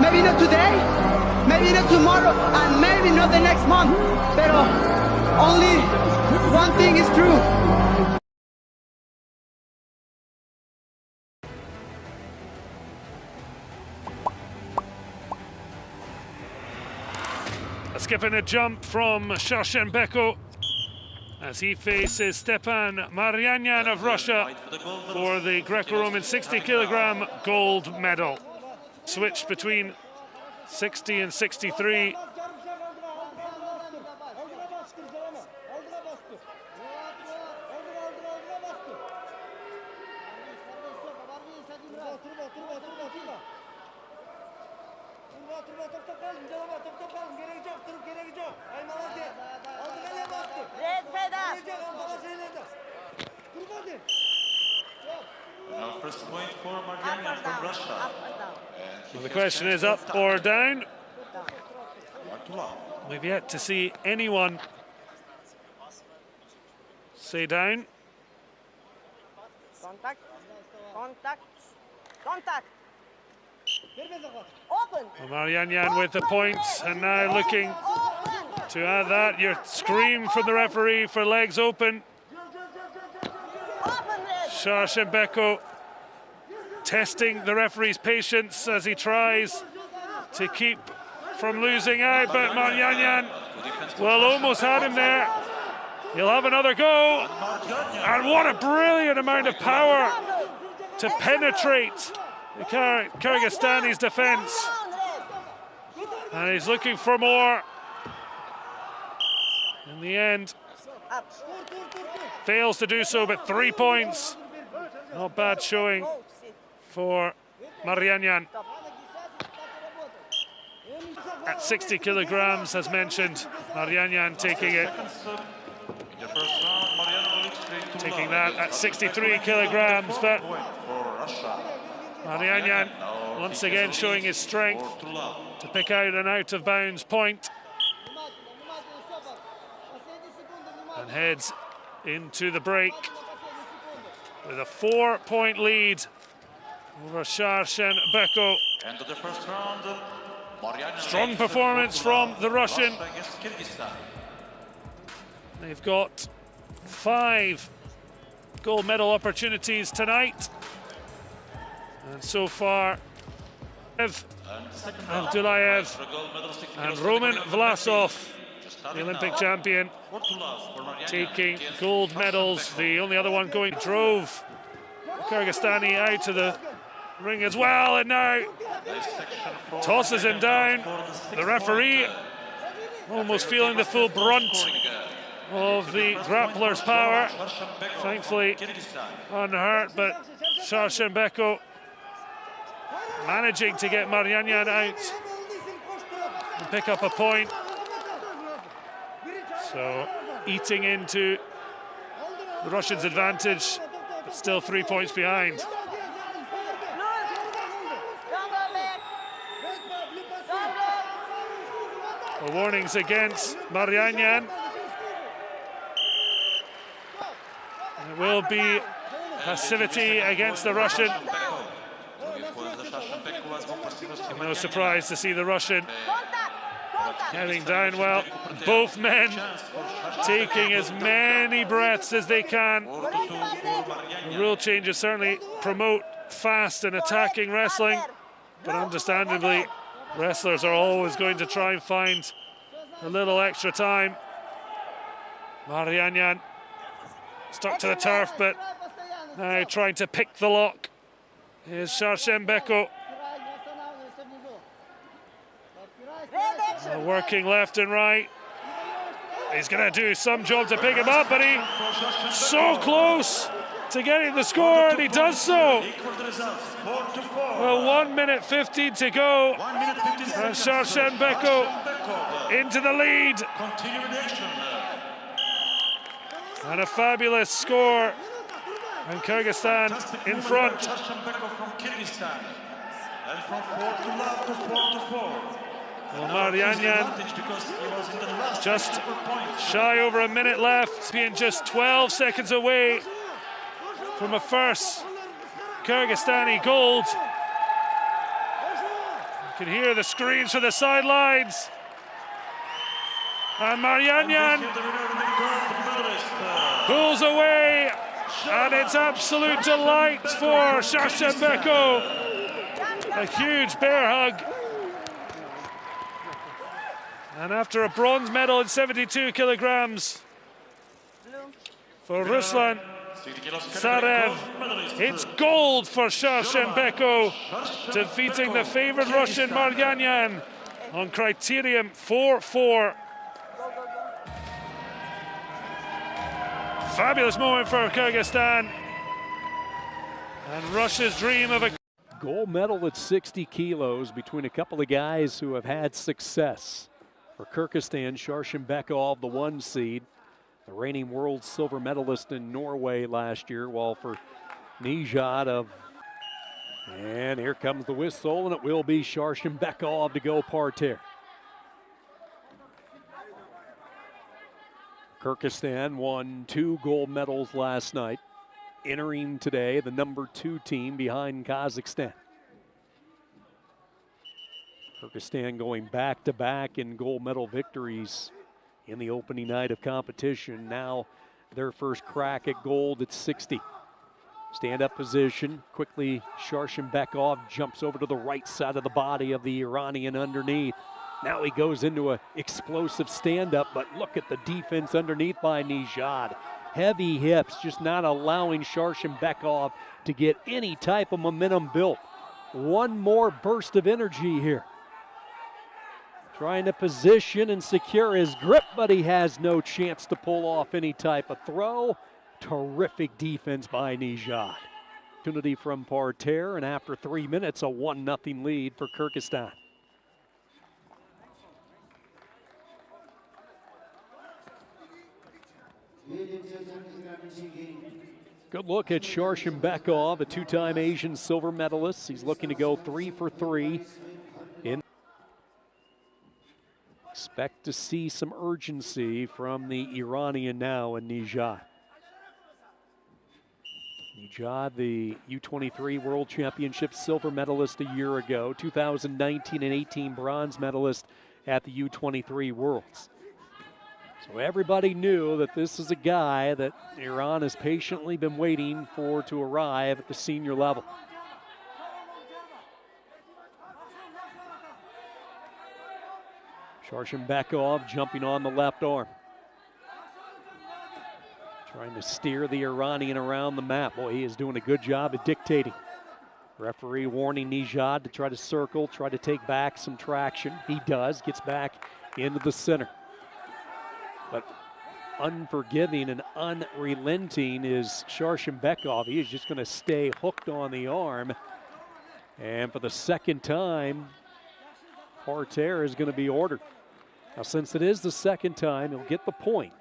Maybe not today, maybe not tomorrow, and maybe not the next month. But only one thing is true. A skip and a jump from Shashenbeko as he faces Stepan Maryanyan of Russia for the Greco-Roman 60-kilogram gold medal. Switch between 60 and 63. First point for Maryanyan from Russia. Well, the question is up or down. We've yet to see anyone say down. Contact, contact, contact. Open. Well, Maryanyan with the points, and now looking to add that. Your scream from the referee for legs open. Shashenbeko testing the referee's patience as he tries to keep from losing out, but Maryanyan, well, almost had him there. He'll have another go, and what a brilliant amount of power to penetrate the Kyrgyzstani's defense. And he's looking for more. In the end, fails to do so, but 3 points. Not bad showing for Maryanyan. At 60 kilograms, as mentioned, Maryanyan taking it. Taking that at 63 kilograms, but Maryanyan once again showing his strength to pick out an out-of-bounds point. And heads into the break with a 4-point lead over Shashenbeko. End of the first round. Strong performance from the Russian. They've got 5 gold medal opportunities tonight. And so far, Abdullayev and Roman Vlasov, the Olympic champion, taking gold medals. The only other one going drove Kyrgyzstani out to the ring as well, and now tosses him down. The referee almost feeling the full brunt of the grappler's power. Thankfully unhurt, but Shashenbeko managing to get Maryanyan out and pick up a point. So eating into the Russians' advantage, but still 3 points behind. The warnings against Maryanyan. It will be passivity against the Russian. No surprise to see the Russian heading down well. Both men taking as many breaths as they can. The rule changes certainly promote fast and attacking wrestling, but understandably, wrestlers are always going to try and find a little extra time. Maryanyan stuck to the turf, but now trying to pick the lock is Shashenbeko. Working left and right. He's going to do some job to pick him up, but he's so close to getting the score, and he does so. Well, 1 minute 15 to go, and Shashenbeko into the lead. And a fabulous score, and Kyrgyzstan in front. Well, Maryanyan just shy over a minute left, being just 12 seconds away from a first Kyrgyzstani gold. can hear the screams from the sidelines. And Marjanjan pulls away, and it's absolute delight for Šaršenbekov. A huge bear hug. And after a bronze medal in 72 kilograms for Ruslan Tsarev, it's gold for Šaršenbekov, defeating the favorite Russian Marjanjan on criterium 4-4. Fabulous moment for Kyrgyzstan, and Russia's dream of a gold medal at 60 kilos between a couple of guys who have had success. For Kyrgyzstan, Šaršenbekov, the 1 seed, the reigning world silver medalist in Norway last year, while for Nijad and here comes the whistle, and it will be Šaršenbekov to go parterre. Kyrgyzstan won 2 gold medals last night, entering today the number 2 team behind Kazakhstan. Kyrgyzstan going back-to-back in gold medal victories in the opening night of competition. Now their first crack at gold at 60. Stand-up position. Quickly, Šaršenbekov jumps over to the right side of the body of the Iranian underneath. Now he goes into an explosive stand-up, but look at the defense underneath by Nijad. Heavy hips, just not allowing Šaršenbekov to get any type of momentum built. One more burst of energy here. Trying to position and secure his grip, but he has no chance to pull off any type of throw. Terrific defense by Nijad. Opportunity from parterre, and after 3 minutes, a 1-0 lead for Kyrgyzstan. Good look at Šaršenbekov, a 2-time Asian silver medalist. He's looking to go 3 for 3. Expect to see some urgency from the Iranian now in Nijad. Nijad, the U23 World Championship silver medalist a year ago, 2019 and 18 bronze medalist at the U23 Worlds. So everybody knew that this is a guy that Iran has patiently been waiting for to arrive at the senior level. Šaršenbekov jumping on the left arm. Trying to steer the Iranian around the map. Boy, he is doing a good job of dictating. Referee warning Nijad to try to circle, try to take back some traction. He does, gets back into the center. But unforgiving and unrelenting is Šaršenbekov. He is just going to stay hooked on the arm. And for the second time, parterre is going to be ordered. Now, since it is the second time, he'll get the point.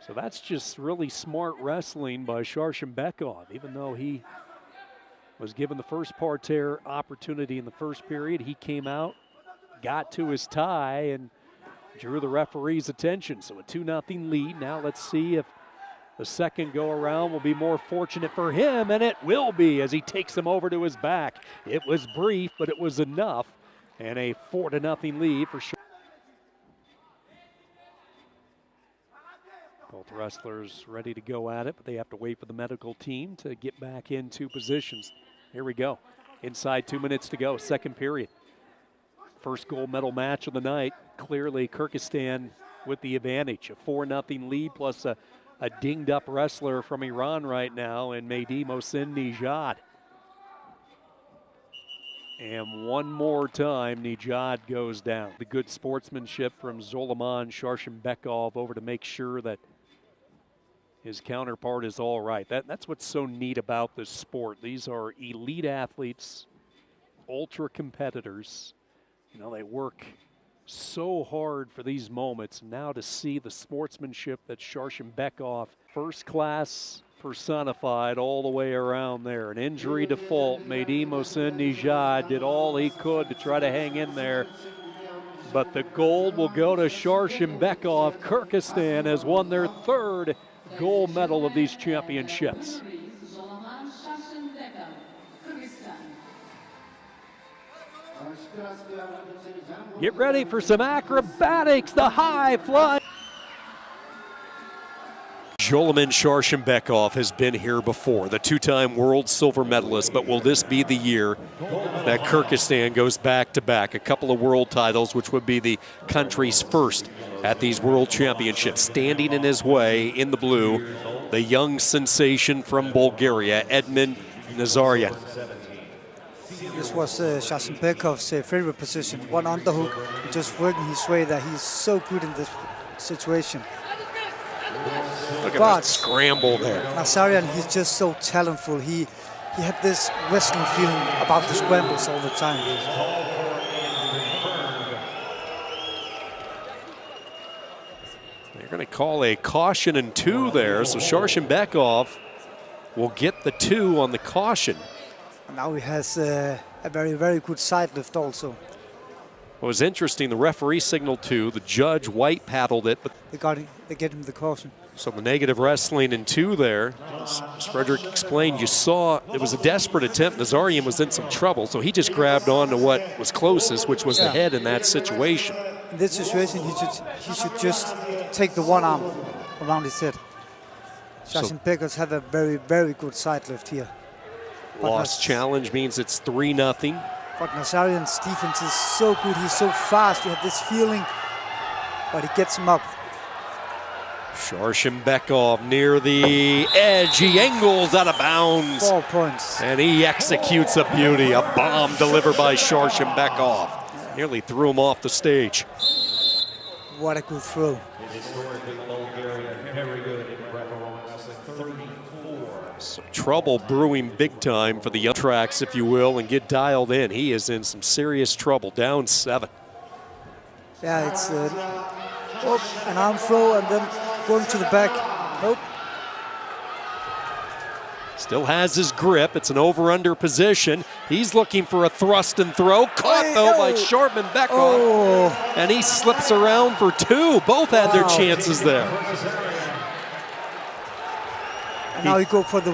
So that's just really smart wrestling by Šaršenbekov. Even though he was given the first parterre opportunity in the first period, he came out, got to his tie, and drew the referee's attention. So a 2-0 lead. Now let's see if the second go around will be more fortunate for him, and it will be as he takes him over to his back. It was brief, but it was enough, and a 4-0 lead for sure. Both wrestlers ready to go at it, but they have to wait for the medical team to get back into positions. Here we go. Inside 2 minutes to go, second period. First gold medal match of the night. Clearly Kyrgyzstan with the advantage. A 4-0 lead plus a dinged-up wrestler from Iran right now in Mehdi Mohsen Nijad. And one more time, Nijad goes down. The good sportsmanship from Жоламан Шаршенбеков over to make sure that his counterpart is all right. That's what's so neat about this sport. These are elite athletes, ultra competitors. You know, they work so hard for these moments. And now to see the sportsmanship that Šaršenbekov, first class personified all the way around there. An injury default. Mehdi Mohsen Nijad did all he could to try to hang in there. But the gold will go to Šaršenbekov. Kyrgyzstan has won their third gold medal of these championships. Get ready for some acrobatics, the high fly. Жоламан Шаршенбеков has been here before, the two-time world silver medalist, but will this be the year that Kyrgyzstan goes back-to-back? A couple of world titles, which would be the country's first at these world championships. Standing in his way in the blue, the young sensation from Bulgaria, Edmund Nazarian. This was Shashenbekov's favorite position, one underhook, just working his way there. He's so good in this situation. Look at that scramble there. Nazarian, he's just so talentful. He had this wrestling feeling about the scrambles all the time. They're going to call a caution and 2 there, so Shashenbekov will get the 2 on the caution. And now he has a very, very good side lift also. It was interesting, the referee signaled 2, the judge white paddled it, but they get him the caution. So the negative wrestling in 2 there. As Frederick explained, you saw it was a desperate attempt. Nazarian was in some trouble, so he just grabbed on to what was closest, which was the head in that situation. In this situation, he should just take the one arm around his head. Shashenbekov have a very, very good side lift here. Lost challenge means it's 3-0. But Nazarian's defense is so good. He's so fast. You have this feeling, but he gets him up. Shashenbekov near the edge. He angles out of bounds. 4 points. And he executes a beauty. A bomb delivered by Shashenbekov. Nearly threw him off the stage. What a good throw. So trouble brewing big time for the young tracks, if you will, and get dialed in. He is in some serious trouble, down 7. Yeah, it's an arm throw and then going to the back. Nope. Still has his grip. It's an over-under position. He's looking for a thrust and throw. Caught, though, by Shashenbekov. Oh. And he slips around for 2. Both had their chances there. And now he go for the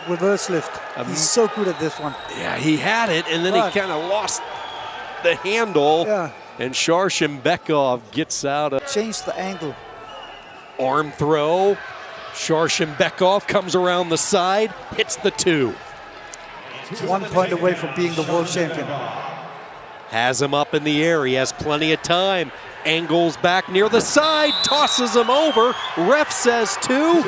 reverse lift. He's so good at this one. Yeah, he had it, and then he kind of lost the handle. Yeah. And Shashenbekov gets out of... Change the angle. Arm throw. Shashenbekov comes around the side, hits the 2. 1 point away from being the world champion. Has him up in the air. He has plenty of time. Angles back near the side, tosses him over. Ref says 2.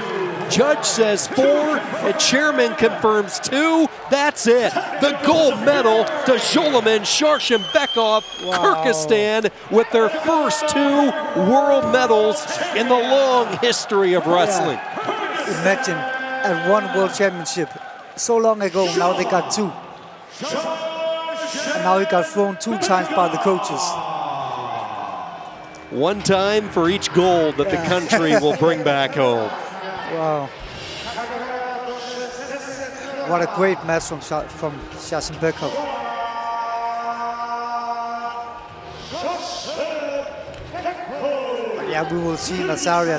Judge says 4. And chairman confirms 2. That's it. The gold medal to Жоламан Шаршенбеков, Kyrgyzstan, with their first 2 world medals in the long history of wrestling. Yeah. Imagine at one world championship so long ago, now they got 2. And now he got thrown 2 times by the coaches. 1 time for each gold that the country will bring back home. Wow. What a great match from Shashenbekov. Yeah, we will see Nazarian.